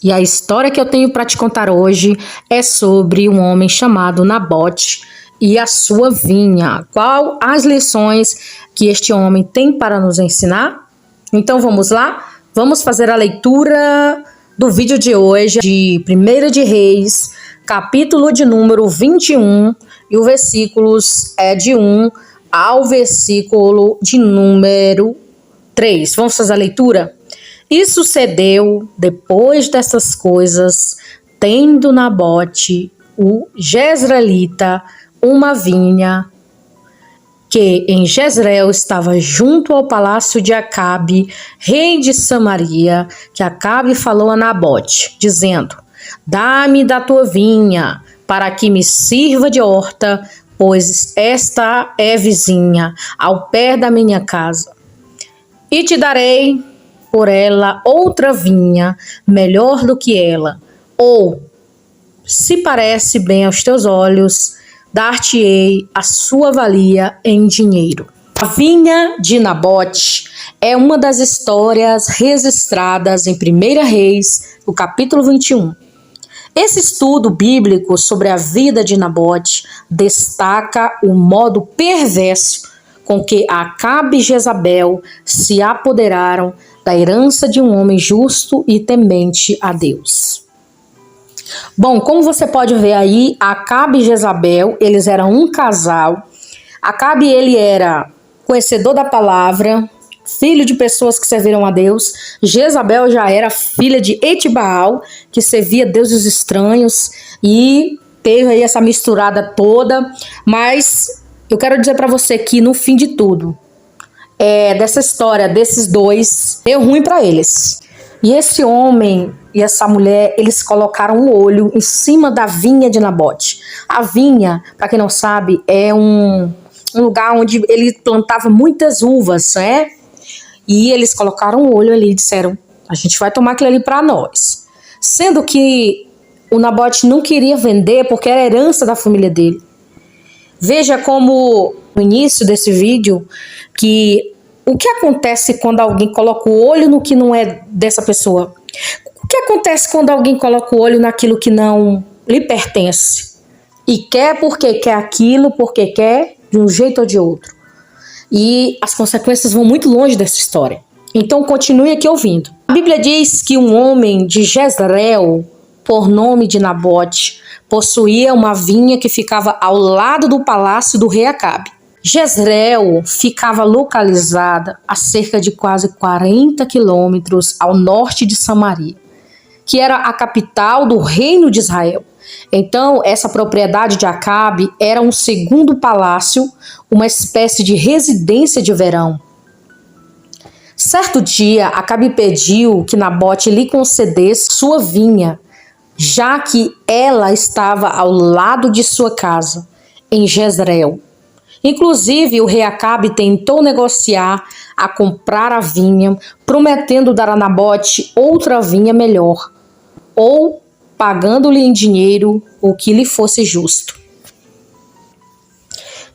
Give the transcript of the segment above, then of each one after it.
E a história que eu tenho para te contar hoje é sobre um homem chamado Nabote e a sua vinha. Qual as lições que este homem tem para nos ensinar? Então vamos lá? Vamos fazer a leitura do vídeo de hoje, de 1 de Reis, capítulo de número 21, e o versículos é de 1 ao versículo de número 3. Vamos fazer a leitura? E sucedeu, depois dessas coisas, tendo Nabote, o Jezreelita, uma vinha que em Jezreel estava junto ao palácio de Acabe, rei de Samaria, que Acabe falou a Nabote, dizendo: dá-me da tua vinha, para que me sirva de horta, pois esta é vizinha, ao pé da minha casa. E te darei por ela outra vinha, melhor do que ela, ou, se parece bem aos teus olhos, dar-te-ei a sua valia em dinheiro. A vinha de Nabote é uma das histórias registradas em 1 Reis, no capítulo 21. Esse estudo bíblico sobre a vida de Nabote destaca o modo perverso com que Acabe e Jezabel se apoderaram da herança de um homem justo e temente a Deus. Bom, como você pode ver aí, Acabe e Jezabel, eles eram um casal. Acabe, ele era conhecedor da palavra, filho de pessoas que serviram a Deus. Jezabel já era filha de Etibaal, que servia deuses estranhos, e teve aí essa misturada toda. Mas eu quero dizer para você que no fim de tudo, dessa história desses dois, deu ruim para eles. E esse homem e essa mulher, eles colocaram o olho em cima da vinha de Nabote. A vinha, para quem não sabe, é um lugar onde ele plantava muitas uvas, né? E eles colocaram o olho ali e disseram: a gente vai tomar aquilo ali para nós. Sendo que o Nabote não queria vender porque era herança da família dele. Veja como no início desse vídeo que o que acontece quando alguém coloca o olho no que não é dessa pessoa? O que acontece quando alguém coloca o olho naquilo que não lhe pertence? E quer porque quer aquilo, porque quer de um jeito ou de outro. E as consequências vão muito longe dessa história. Então continue aqui ouvindo. A Bíblia diz que um homem de Jezreel, por nome de Nabote, possuía uma vinha que ficava ao lado do palácio do rei Acabe. Jezreel ficava localizada a cerca de quase 40 quilômetros ao norte de Samaria, que era a capital do reino de Israel. Então, essa propriedade de Acabe era um segundo palácio, uma espécie de residência de verão. Certo dia, Acabe pediu que Nabote lhe concedesse sua vinha, já que ela estava ao lado de sua casa, em Jezreel. Inclusive, o rei Acabe tentou negociar a comprar a vinha, prometendo dar a Nabote outra vinha melhor, ou pagando-lhe em dinheiro o que lhe fosse justo.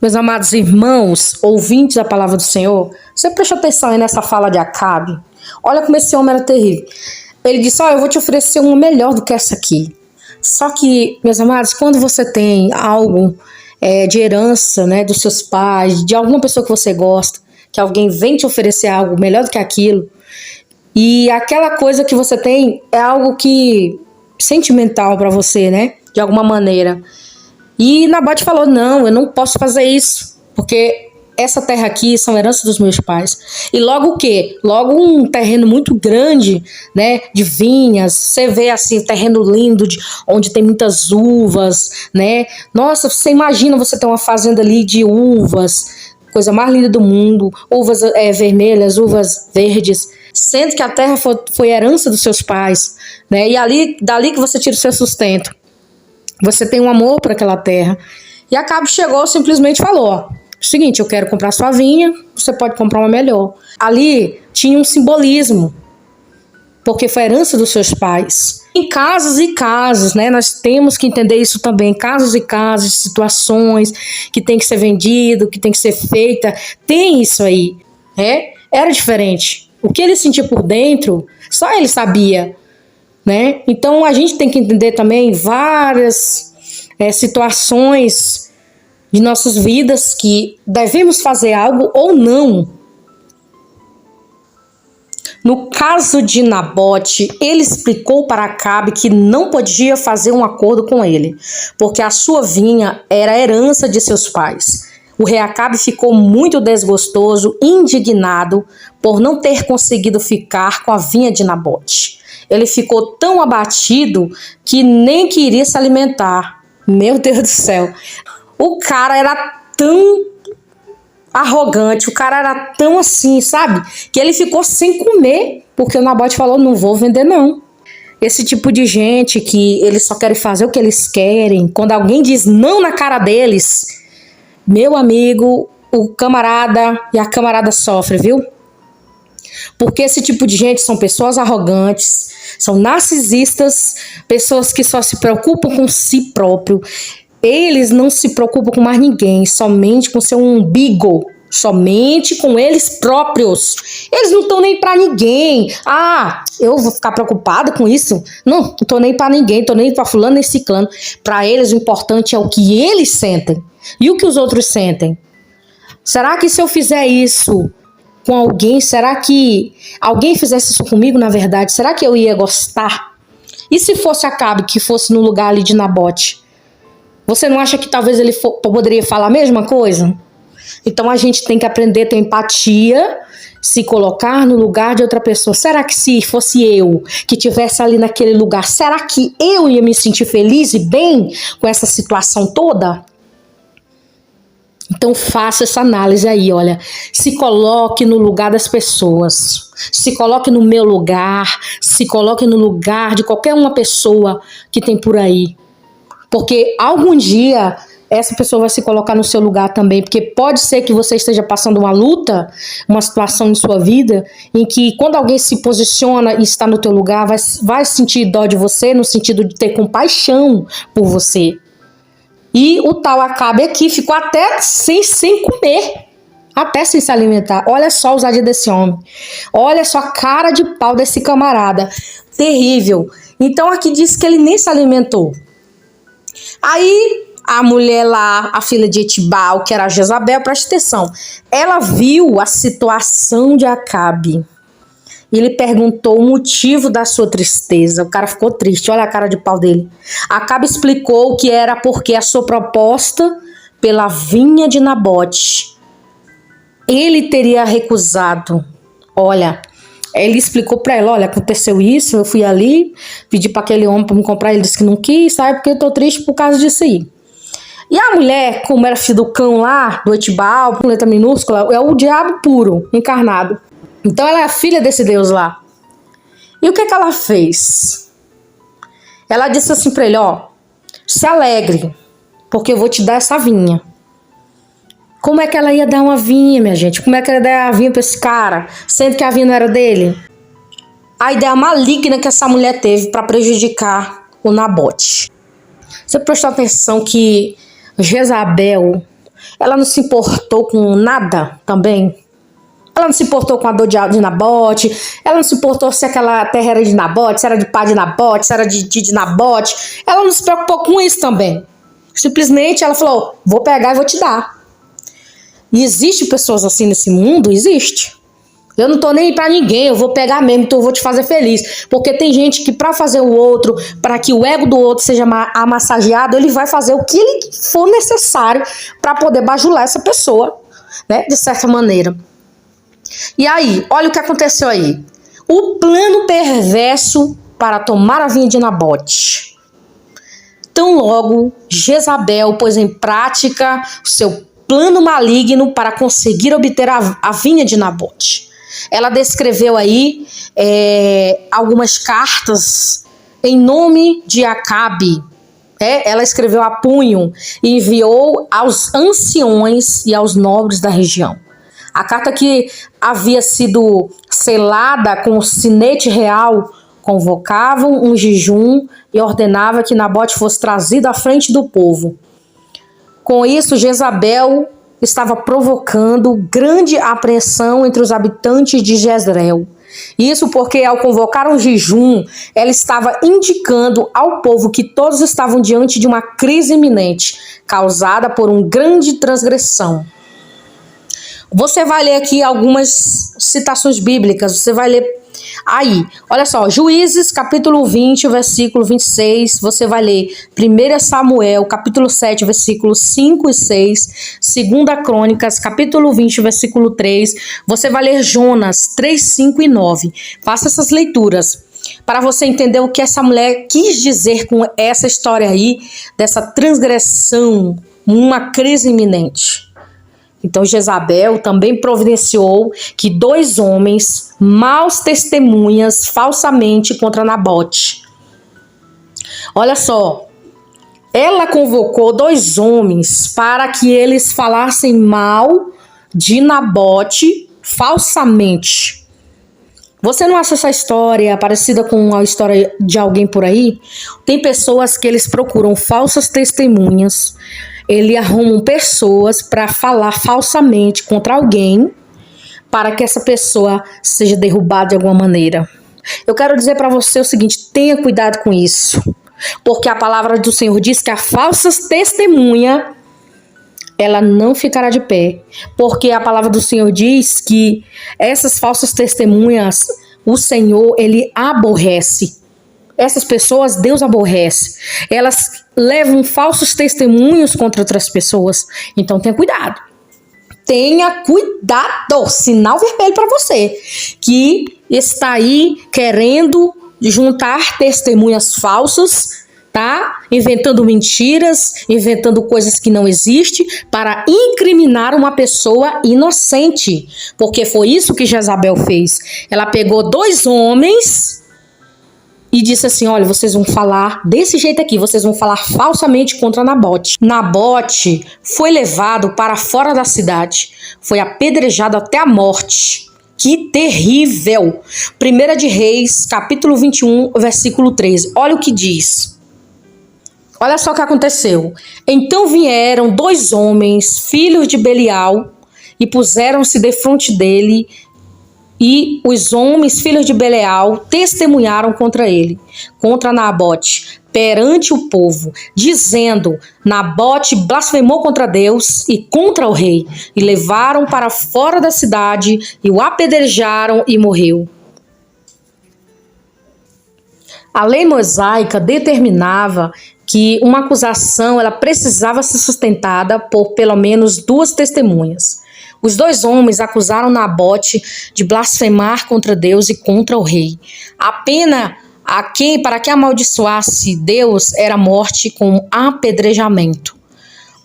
Meus amados irmãos, ouvintes da palavra do Senhor, você presta atenção aí nessa fala de Acabe? Olha como esse homem era terrível. Ele disse: eu vou te oferecer uma melhor do que essa aqui. Só que, meus amados, quando você tem algo de herança, né, dos seus pais, de alguma pessoa que você gosta, que alguém vem te oferecer algo melhor do que aquilo, e aquela coisa que você tem é algo que sentimental para você, né, de alguma maneira. E Nabote falou: não, eu não posso fazer isso, porque essa terra aqui são heranças dos meus pais. E logo o quê? Logo um terreno muito grande, né, de vinhas. Você vê assim, terreno lindo, onde tem muitas uvas, né? Nossa, você imagina você ter uma fazenda ali de uvas, coisa mais linda do mundo, uvas vermelhas, uvas verdes, sendo que a terra foi herança dos seus pais, né? E dali que você tira o seu sustento. Você tem um amor por aquela terra. E Acabe chegou, simplesmente falou: ó, seguinte, eu quero comprar sua vinha, você pode comprar uma melhor. Ali tinha um simbolismo, porque foi herança dos seus pais. Em casos e casos, né, nós temos que entender isso também, casos e casos, situações que tem que ser vendido, que tem que ser feita, tem isso aí, né? Era diferente. O que ele sentia por dentro, só ele sabia. né? Então a gente tem que entender também várias situações de nossas vidas que devemos fazer algo ou não. No caso de Nabote, ele explicou para Acabe que não podia fazer um acordo com ele, porque a sua vinha era a herança de seus pais. O rei Acabe ficou muito desgostoso, indignado por não ter conseguido ficar com a vinha de Nabote. Ele ficou tão abatido que nem queria se alimentar. Meu Deus do céu! O cara era tão arrogante, o cara era tão assim, sabe? Que ele ficou sem comer, porque o Nabote falou, não vou vender não. Esse tipo de gente que eles só querem fazer o que eles querem, quando alguém diz não na cara deles, meu amigo, o camarada e a camarada sofre, viu? Porque esse tipo de gente são pessoas arrogantes, são narcisistas, pessoas que só se preocupam com si próprio. Eles não se preocupam com mais ninguém, somente com seu umbigo, somente com eles próprios. Eles não estão nem para ninguém. Ah, eu vou ficar preocupada com isso? Não estou nem para ninguém, estou nem para fulano nem ciclano. Para eles o importante é o que eles sentem e o que os outros sentem. Será que se eu fizer isso com alguém, será que alguém fizesse isso comigo, na verdade, será que eu ia gostar? E se fosse Acabe, que fosse no lugar ali de Nabote? Você não acha que talvez ele poderia falar a mesma coisa? Então a gente tem que aprender a ter empatia, se colocar no lugar de outra pessoa. Será que se fosse eu que estivesse ali naquele lugar, será que eu ia me sentir feliz e bem com essa situação toda? Então faça essa análise aí, olha, se coloque no lugar das pessoas, se coloque no meu lugar, se coloque no lugar de qualquer uma pessoa que tem por aí. Porque algum dia essa pessoa vai se colocar no seu lugar também, porque pode ser que você esteja passando uma luta, uma situação em sua vida, em que quando alguém se posiciona e está no teu lugar, vai sentir dó de você, no sentido de ter compaixão por você. E o tal Acabe aqui ficou até sem comer, até sem se alimentar. Olha só a ousadia desse homem. Olha só a cara de pau desse camarada. Terrível. Então aqui diz que ele nem se alimentou. Aí a mulher lá, a filha de Etibal, que era a Jezabel, presta atenção, ela viu a situação de Acabe. E ele perguntou o motivo da sua tristeza. O cara ficou triste, olha a cara de pau dele. Acabe explicou que era porque a sua proposta pela vinha de Nabote, ele teria recusado. Olha, ele explicou para ela, olha, aconteceu isso, eu fui ali, pedi para aquele homem para me comprar, ele disse que não quis, sabe, porque eu tô triste por causa disso aí. E a mulher, como era filha do cão lá, do Etibal, com letra minúscula, é o diabo puro, encarnado. Então ela é a filha desse Deus lá. E o que ela fez? Ela disse assim para ele, ó, se alegre, porque eu vou te dar essa vinha. Como é que ela ia dar uma vinha, minha gente? Como é que ela ia dar a vinha para esse cara, sendo que a vinha não era dele? A ideia maligna que essa mulher teve para prejudicar o Nabote. Você prestou atenção que Jezabel, ela não se importou com nada também? Ela não se importou com a dor de Nabote, ela não se importou se aquela terra era de Nabote, se era de pai de Nabote, se era de Nabote. Ela não se preocupou com isso também. Simplesmente ela falou, vou pegar e vou te dar. E existe pessoas assim nesse mundo? Existe. Eu não tô nem aí pra ninguém, eu vou pegar mesmo, então eu vou te fazer feliz. Porque tem gente que pra fazer o outro, para que o ego do outro seja amassageado, ele vai fazer o que ele for necessário para poder bajular essa pessoa, né, de certa maneira. E aí, olha o que aconteceu aí. O plano perverso para tomar a vinha de Nabote. Tão logo Jezabel pôs em prática o seu plano maligno para conseguir obter a vinha de Nabote. Ela descreveu aí algumas cartas em nome de Acabe. Ela escreveu a punho e enviou aos anciões e aos nobres da região. A carta que havia sido selada com o sinete real convocavam um jejum e ordenava que Nabote fosse trazido à frente do povo. Com isso, Jezabel estava provocando grande apreensão entre os habitantes de Jezreel. Isso porque, ao convocar um jejum, ela estava indicando ao povo que todos estavam diante de uma crise iminente, causada por uma grande transgressão. Você vai ler aqui algumas citações bíblicas, você vai ler aí, olha só, Juízes, capítulo 20, versículo 26, você vai ler 1 Samuel, capítulo 7, versículos 5 e 6, 2 Crônicas, capítulo 20, versículo 3, você vai ler Jonas 3, 5 e 9. Faça essas leituras para você entender o que essa mulher quis dizer com essa história aí, dessa transgressão, uma crise iminente. Então Jezabel também providenciou que 2 homens, maus testemunhas, falsamente contra Nabote. Olha só, ela convocou 2 homens para que eles falassem mal de Nabote falsamente. Você não acha essa história parecida com a história de alguém por aí? Tem pessoas que eles procuram falsas testemunhas. Ele arrumam pessoas para falar falsamente contra alguém para que essa pessoa seja derrubada de alguma maneira. Eu quero dizer para você o seguinte, tenha cuidado com isso, porque a palavra do Senhor diz que a falsa testemunha, ela não ficará de pé, porque a palavra do Senhor diz que essas falsas testemunhas, o Senhor, ele aborrece. Essas pessoas Deus aborrece. Elas levam falsos testemunhos contra outras pessoas. Então tenha cuidado. Tenha cuidado. Sinal vermelho para você que está aí querendo juntar testemunhas falsas, tá? Inventando mentiras, inventando coisas que não existem para incriminar uma pessoa inocente. Porque foi isso que Jezabel fez. Ela pegou 2 homens e disse assim, olha, vocês vão falar desse jeito aqui, vocês vão falar falsamente contra Nabote. Nabote foi levado para fora da cidade, foi apedrejado até a morte. Que terrível! 1 de Reis, capítulo 21, versículo 13. Olha o que diz. Olha só o que aconteceu. Então vieram 2 homens, filhos de Belial, e puseram-se defronte dele. E os homens, filhos de Belial, testemunharam contra ele, contra Nabote, perante o povo, dizendo, Nabote blasfemou contra Deus e contra o rei, e levaram para fora da cidade, e o apedrejaram e morreu. A lei mosaica determinava que uma acusação ela precisava ser sustentada por pelo menos 2 testemunhas. Os 2 homens acusaram Nabote de blasfemar contra Deus e contra o rei. A pena para quem amaldiçoasse Deus era morte com apedrejamento.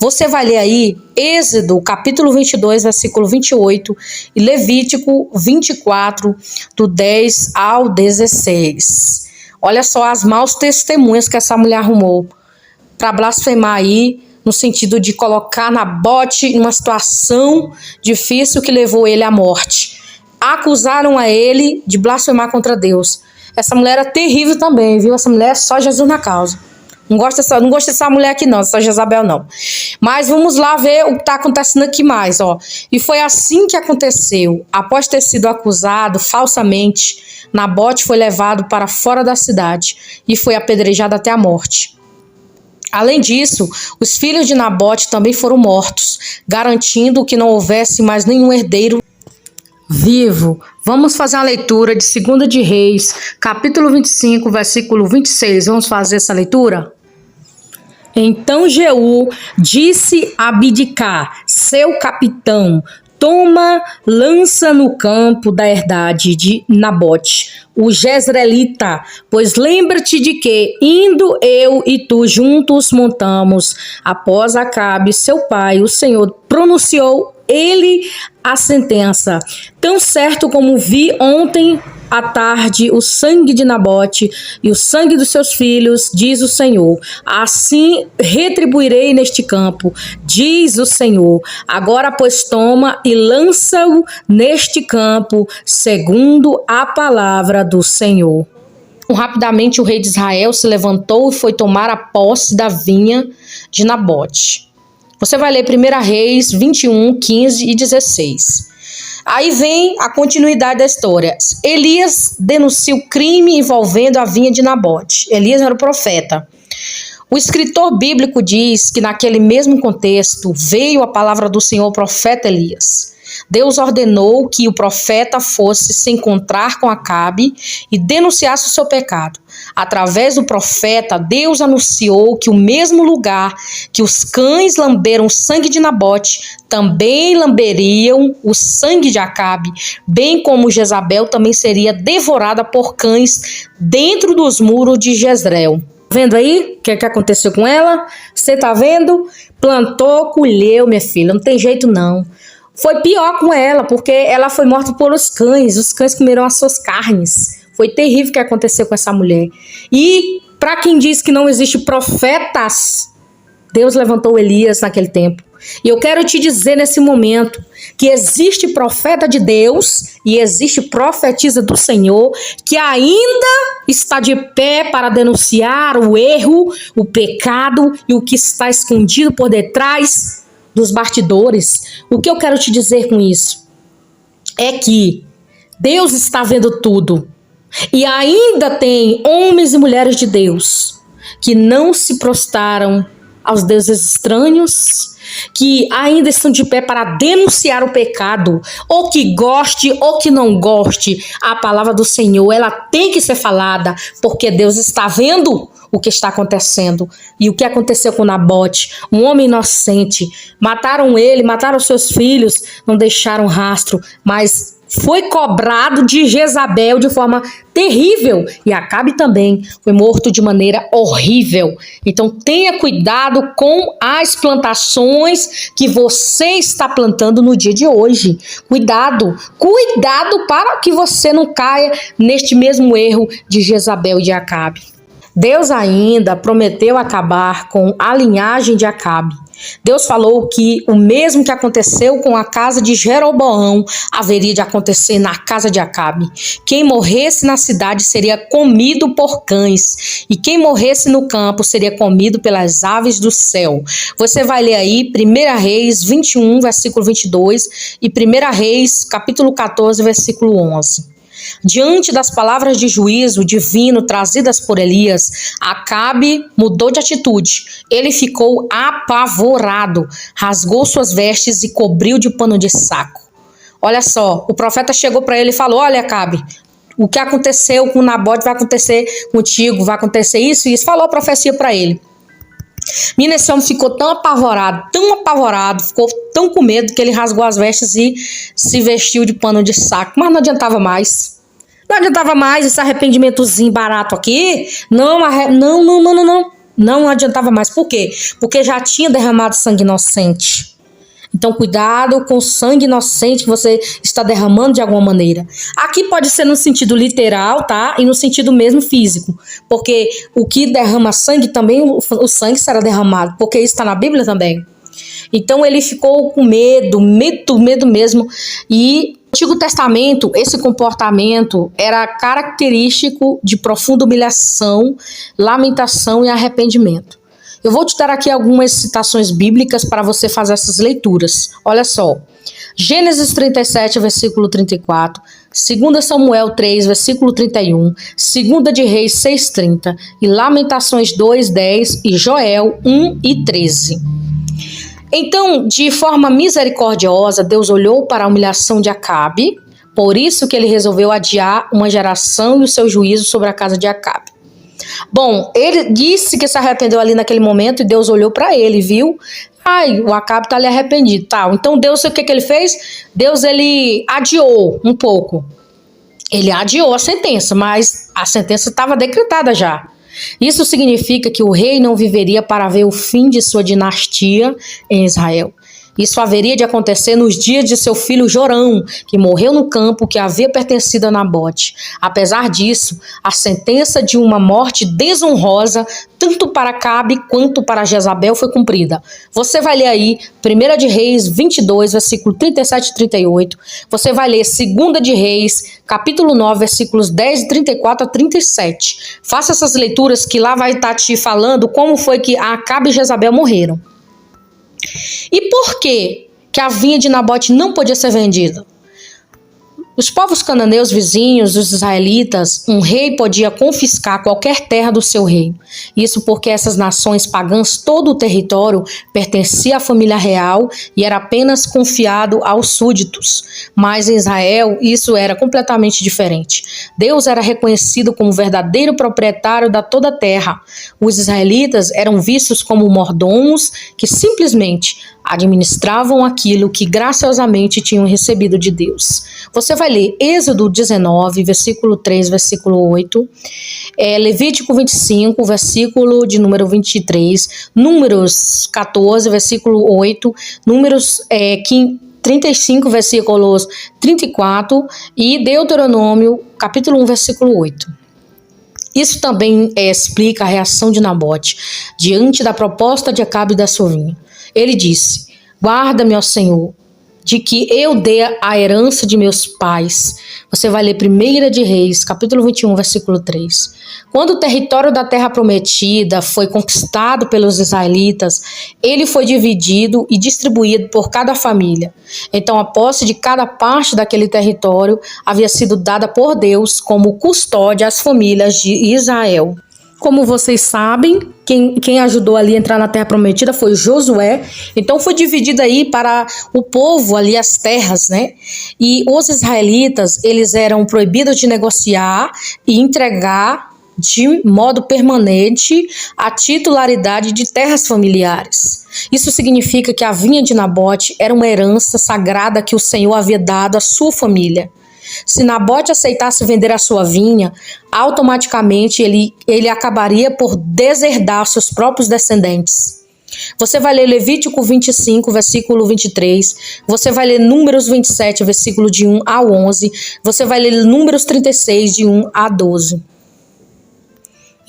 Você vai ler aí Êxodo, capítulo 22, versículo 28 e Levítico 24, do 10 ao 16. Olha só as maus testemunhas que essa mulher arrumou para blasfemar aí, no sentido de colocar Nabote em uma situação difícil que levou ele à morte. Acusaram a ele de blasfemar contra Deus. Essa mulher era terrível também, viu? Essa mulher é só Jesus na causa. Não gosto dessa mulher aqui não, essa Jezabel não. Mas vamos lá ver o que está acontecendo aqui mais, ó. E foi assim que aconteceu. Após ter sido acusado falsamente, Nabote foi levado para fora da cidade e foi apedrejado até a morte. Além disso, os filhos de Nabote também foram mortos, garantindo que não houvesse mais nenhum herdeiro vivo. Vamos fazer uma leitura de 2 de Reis, capítulo 25, versículo 26. Vamos fazer essa leitura? Então Jeú disse a Abdicar, seu capitão, toma lança no campo da herdade de Nabote, o Jezreelita, pois lembra-te de que, indo eu e tu juntos montamos, após Acabe, seu pai, o Senhor pronunciou ele a sentença. Tão certo como vi ontem à tarde o sangue de Nabote e o sangue dos seus filhos, diz o Senhor, assim retribuirei neste campo, diz o Senhor. Agora, pois, toma e lança-o neste campo, segundo a palavra do Senhor. Rapidamente o rei de Israel se levantou e foi tomar a posse da vinha de Nabote. Você vai ler 1 Reis 21, 15 e 16. Aí vem a continuidade da história. Elias denuncia o crime envolvendo a vinha de Nabote. Elias era o profeta. O escritor bíblico diz que naquele mesmo contexto veio a palavra do Senhor ao profeta Elias. Deus ordenou que o profeta fosse se encontrar com Acabe e denunciasse o seu pecado. Através do profeta, Deus anunciou que o mesmo lugar que os cães lamberam o sangue de Nabote, também lamberiam o sangue de Acabe, bem como Jezabel também seria devorada por cães dentro dos muros de Jezreel. Vendo aí o que aconteceu com ela? Você tá vendo? Plantou, colheu, minha filha. Não tem jeito não. Foi pior com ela, porque ela foi morta pelos cães. Os cães comeram as suas carnes. Foi terrível o que aconteceu com essa mulher. E para quem diz que não existe profetas, Deus levantou Elias naquele tempo. E eu quero te dizer nesse momento que existe profeta de Deus e existe profetisa do Senhor que ainda está de pé para denunciar o erro, o pecado e o que está escondido por detrás dos bastidores. O que eu quero te dizer com isso é que Deus está vendo tudo e ainda tem homens e mulheres de Deus que não se prostraram aos deuses estranhos, que ainda estão de pé para denunciar o pecado, ou que goste ou que não goste, a palavra do Senhor, ela tem que ser falada, porque Deus está vendo o que está acontecendo. E o que aconteceu com Nabote, um homem inocente, mataram ele, mataram seus filhos, não deixaram rastro, mas foi cobrado de Jezabel de forma terrível, e Acabe também foi morto de maneira horrível. Então tenha cuidado com as plantações que você está plantando no dia de hoje. Cuidado para que você não caia neste mesmo erro de Jezabel e de Acabe. Deus ainda prometeu acabar com a linhagem de Acabe. Deus falou que o mesmo que aconteceu com a casa de Jeroboão haveria de acontecer na casa de Acabe. Quem morresse na cidade seria comido por cães, e quem morresse no campo seria comido pelas aves do céu. Você vai ler aí 1 Reis 21, versículo 22 e 1 Reis, capítulo 14, versículo 11. Diante das palavras de juízo divino trazidas por Elias, Acabe mudou de atitude. Ele ficou apavorado, rasgou suas vestes e cobriu de pano de saco. Olha só, o profeta chegou para ele e falou: olha, Acabe, o que aconteceu com Nabote vai acontecer contigo, vai acontecer isso e isso. Falou a profecia para ele. Menina, esse homem ficou tão apavorado, ficou tão com medo que ele rasgou as vestes e se vestiu de pano de saco. Mas não adiantava mais. Não adiantava mais esse arrependimentozinho barato aqui. Não adiantava mais. Por quê? Porque já tinha derramado sangue inocente. Então, cuidado com o sangue inocente que você está derramando de alguma maneira. Aqui pode ser no sentido literal, tá? E no sentido mesmo físico. Porque o que derrama sangue, também o sangue será derramado. Porque isso está na Bíblia também. Então, ele ficou com medo mesmo. E no Antigo Testamento, esse comportamento era característico de profunda humilhação, lamentação e arrependimento. Eu vou te dar aqui algumas citações bíblicas para você fazer essas leituras. Olha só. Gênesis 37, versículo 34. 2 Samuel 3, versículo 31. 2 de Reis 6:30. E Lamentações 2:10 e Joel 1:13. Então, de forma misericordiosa, Deus olhou para a humilhação de Acabe. Por isso que ele resolveu adiar uma geração e o seu juízo sobre a casa de Acabe. Bom, ele disse que se arrependeu ali naquele momento e Deus olhou para ele, viu? Ai, o Acabe está ali arrependido, tal. Então Deus, o que ele fez? Deus, ele adiou um pouco. Ele adiou a sentença, mas a sentença estava decretada já. Isso significa que o rei não viveria para ver o fim de sua dinastia em Israel. Isso haveria de acontecer nos dias de seu filho Jorão, que morreu no campo que havia pertencido a Nabote. Apesar disso, a sentença de uma morte desonrosa, tanto para Acabe quanto para Jezabel, foi cumprida. Você vai ler aí 1 de Reis 22, versículo 37 e 38. Você vai ler 2 de Reis, capítulo 9, versículos 10 e 34 a 37. Faça essas leituras que lá vai estar te falando como foi que Acabe e Jezabel morreram. E por que a vinha de Nabote não podia ser vendida? Os povos cananeus vizinhos dos israelitas, um rei podia confiscar qualquer terra do seu reino. Isso porque essas nações pagãs, todo o território pertencia à família real e era apenas confiado aos súditos. Mas em Israel, isso era completamente diferente. Deus era reconhecido como verdadeiro proprietário da toda a terra. Os israelitas eram vistos como mordomos que simplesmente administravam aquilo que graciosamente tinham recebido de Deus. Você vai ler Êxodo 19, versículo 3, versículo 8, Levítico 25, versículo de número 23, Números 14, versículo 8, Números 35, versículos 34 e Deuteronômio, capítulo 1, versículo 8. Isso também explica a reação de Nabote diante da proposta de Acabe da sua vinha. Ele disse: guarda-me, ó Senhor, de que eu dê a herança de meus pais. Você vai ler 1 de Reis, capítulo 21, versículo 3. Quando o território da terra prometida foi conquistado pelos israelitas, ele foi dividido e distribuído por cada família. Então a posse de cada parte daquele território havia sido dada por Deus como custódia às famílias de Israel. Como vocês sabem, quem ajudou ali a entrar na terra prometida foi Josué. Então foi dividida aí para o povo ali as terras, né? E os israelitas, eles eram proibidos de negociar e entregar de modo permanente a titularidade de terras familiares. Isso significa que a vinha de Nabote era uma herança sagrada que o Senhor havia dado à sua família. Se Nabote aceitasse vender a sua vinha, automaticamente ele acabaria por deserdar seus próprios descendentes. Você vai ler Levítico 25, versículo 23. Você vai ler Números 27, versículo de 1 a 11. Você vai ler Números 36, de 1 a 12.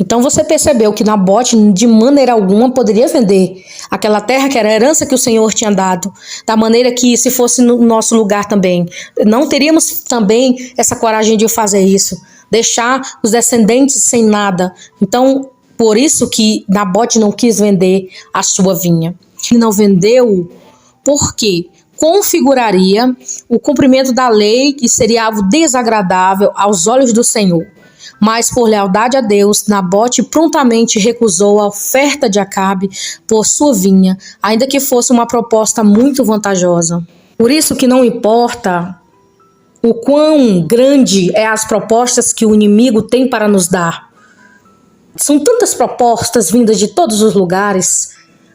Então você percebeu que Nabote de maneira alguma poderia vender aquela terra que era a herança que o Senhor tinha dado, da maneira que se fosse no nosso lugar também. Não teríamos também essa coragem de fazer isso, deixar os descendentes sem nada. Então, por isso que Nabote não quis vender a sua vinha. Ele não vendeu porque configuraria o cumprimento da lei que seria algo desagradável aos olhos do Senhor. Mas por lealdade a Deus, Nabote prontamente recusou a oferta de Acabe por sua vinha, ainda que fosse uma proposta muito vantajosa. Por isso que não importa o quão grande é as propostas que o inimigo tem para nos dar. São tantas propostas vindas de todos os lugares,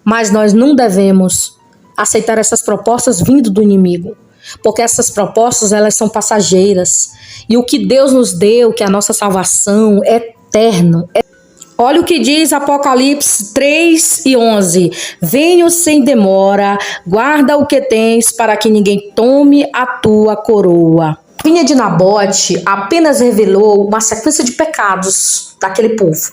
mas nós não devemos aceitar essas propostas vindo do inimigo. Porque essas propostas, elas são passageiras. E o que Deus nos deu, que é a nossa salvação, é eterno. Olha o que diz Apocalipse 3 e 11. Venho sem demora, guarda o que tens, para que ninguém tome a tua coroa. A vinha de Nabote apenas revelou uma sequência de pecados daquele povo.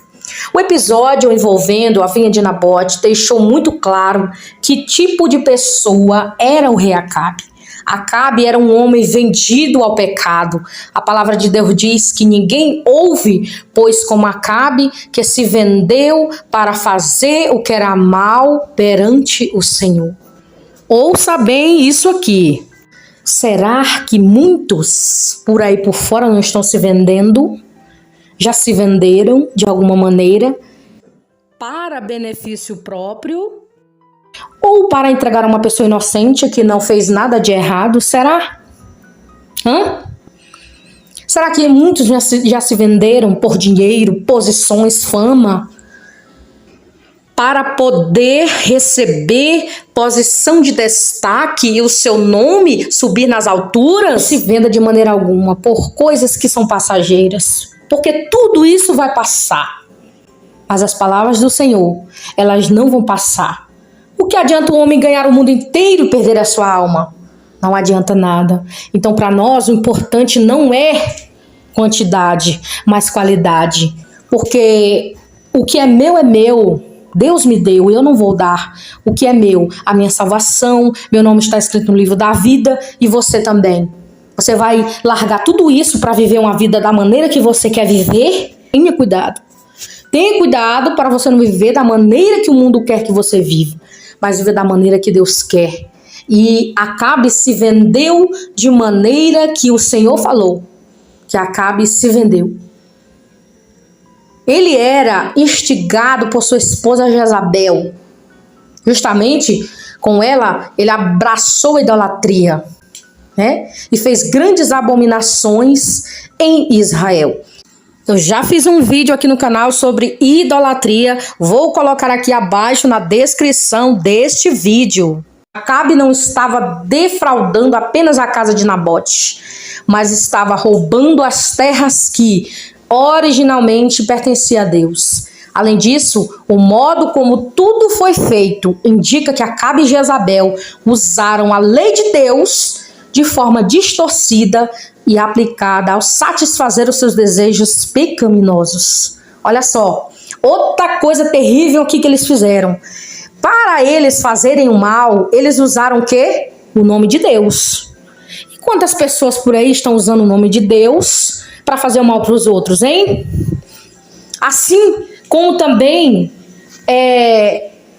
O episódio envolvendo a vinha de Nabote deixou muito claro que tipo de pessoa era o rei Acabe. Acabe era um homem vendido ao pecado. A palavra de Deus diz que ninguém ouve, pois como Acabe, que se vendeu para fazer o que era mal perante o Senhor. Ouça bem isso aqui. Será que muitos por aí por fora não estão se vendendo? Já se venderam de alguma maneira para benefício próprio? Ou para entregar a uma pessoa inocente que não fez nada de errado? Será? Será que muitos já se venderam por dinheiro, posições, fama, para poder receber posição de destaque e o seu nome subir nas alturas? Não se venda de maneira alguma por coisas que são passageiras, porque tudo isso vai passar. Mas as palavras do Senhor, elas não vão passar. O que adianta o homem ganhar o mundo inteiro e perder a sua alma? Não adianta nada. Então, para nós, o importante não é quantidade, mas qualidade. Porque o que é meu, Deus me deu e eu não vou dar. O que é meu, a minha salvação, meu nome está escrito no livro da vida e você também. Você vai largar tudo isso para viver uma vida da maneira que você quer viver? Tenha cuidado. Tenha cuidado para você não viver da maneira que o mundo quer que você viva, mas viver da maneira que Deus quer. E Acabe se vendeu de maneira que o Senhor falou, que Acabe se vendeu. Ele era instigado por sua esposa Jezabel. Justamente com ela, ele abraçou a idolatria, né? E fez grandes abominações em Israel. Eu já fiz um vídeo aqui no canal sobre idolatria. Vou colocar aqui abaixo na descrição deste vídeo. Acabe não estava defraudando apenas a casa de Nabote, mas estava roubando as terras que originalmente pertenciam a Deus. Além disso, o modo como tudo foi feito indica que Acabe e Jezabel usaram a lei de Deus de forma distorcida e aplicada ao satisfazer os seus desejos pecaminosos. Olha só, outra coisa terrível aqui que eles fizeram. Para eles fazerem o mal, eles usaram o quê? O nome de Deus. E quantas pessoas por aí estão usando o nome de Deus para fazer o mal para os outros, hein? Assim como também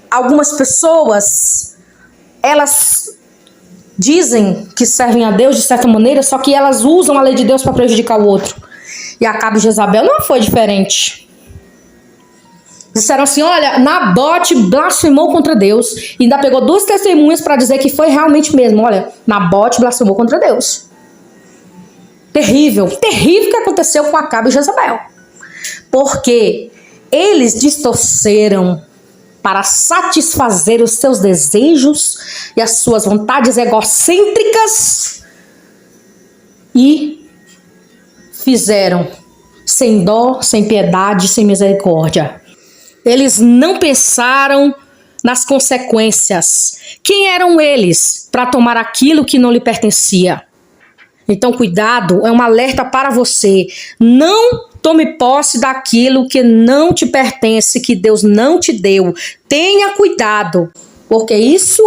algumas pessoas, elas dizem que servem a Deus de certa maneira, só que elas usam a lei de Deus para prejudicar o outro. E Acabe e Jezabel não foi diferente. Disseram assim, olha, Nabote blasfemou contra Deus. E ainda pegou 2 testemunhas para dizer que foi realmente mesmo. Olha, Nabote blasfemou contra Deus. Terrível, terrível o que aconteceu com Acabe e Jezabel. Porque eles distorceram para satisfazer os seus desejos e as suas vontades egocêntricas e fizeram sem dó, sem piedade, sem misericórdia. Eles não pensaram nas consequências. Quem eram eles para tomar aquilo que não lhe pertencia? Então, cuidado, é um alerta para você. Não tome posse daquilo que não te pertence, que Deus não te deu. Tenha cuidado, porque isso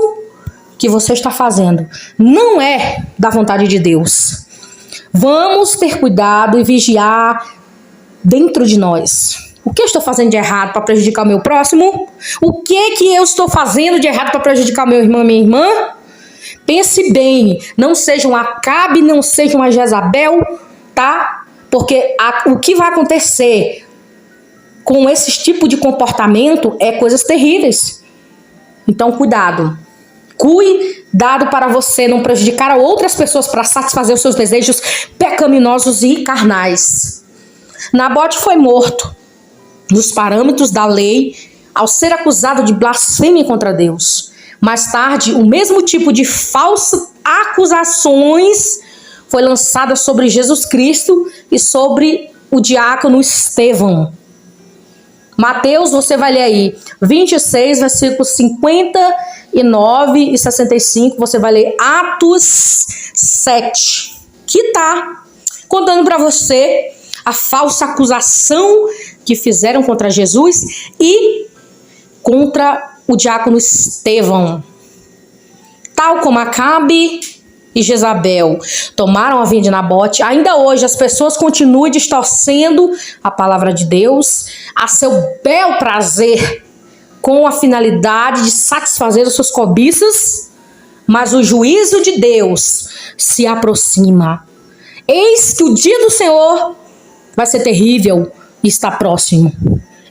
que você está fazendo não é da vontade de Deus. Vamos ter cuidado e vigiar dentro de nós. O que eu estou fazendo de errado para prejudicar o meu próximo? O que eu estou fazendo de errado para prejudicar o meu irmão e minha irmã? Pense bem, não seja um Acabe, não seja uma Jezabel, tá? Porque o que vai acontecer com esse tipo de comportamento é coisas terríveis. Então, cuidado. Cuidado para você não prejudicar a outras pessoas para satisfazer os seus desejos pecaminosos e carnais. Nabote foi morto nos parâmetros da lei ao ser acusado de blasfêmia contra Deus. Mais tarde, o mesmo tipo de falsas acusações foi lançada sobre Jesus Cristo e sobre o diácono Estevão. Mateus, você vai ler aí 26, versículos 59 e 65, você vai ler Atos 7, que está contando para você a falsa acusação que fizeram contra Jesus e contra o diácono Estevão. Tal como Acabe e Jezabel tomaram a vinha de Nabote, ainda hoje as pessoas continuam distorcendo a palavra de Deus a seu bel prazer, com a finalidade de satisfazer as suas cobiças, mas o juízo de Deus se aproxima. Eis que o dia do Senhor vai ser terrível e está próximo.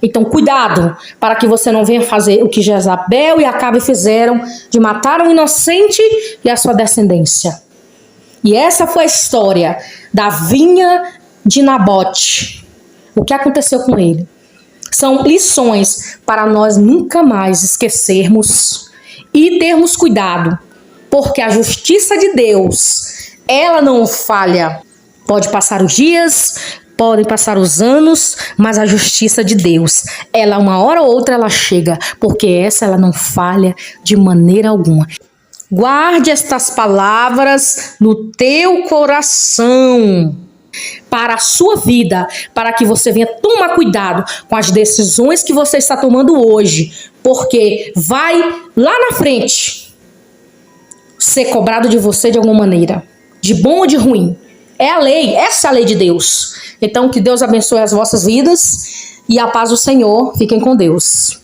Então, cuidado para que você não venha fazer o que Jezabel e Acabe fizeram, de matar um inocente e a sua descendência. E essa foi a história da vinha de Nabote. O que aconteceu com ele? São lições para nós nunca mais esquecermos e termos cuidado, porque a justiça de Deus, ela não falha. Pode passar os dias, podem passar os anos, mas a justiça de Deus, ela uma hora ou outra ela chega, porque ela não falha de maneira alguma. Guarde estas palavras no teu coração para a sua vida, para que você venha tomar cuidado com as decisões que você está tomando hoje, porque vai lá na frente ser cobrado de você de alguma maneira, de bom ou de ruim. É a lei, essa é a lei de Deus. Então, que Deus abençoe as vossas vidas e a paz do Senhor. Fiquem com Deus.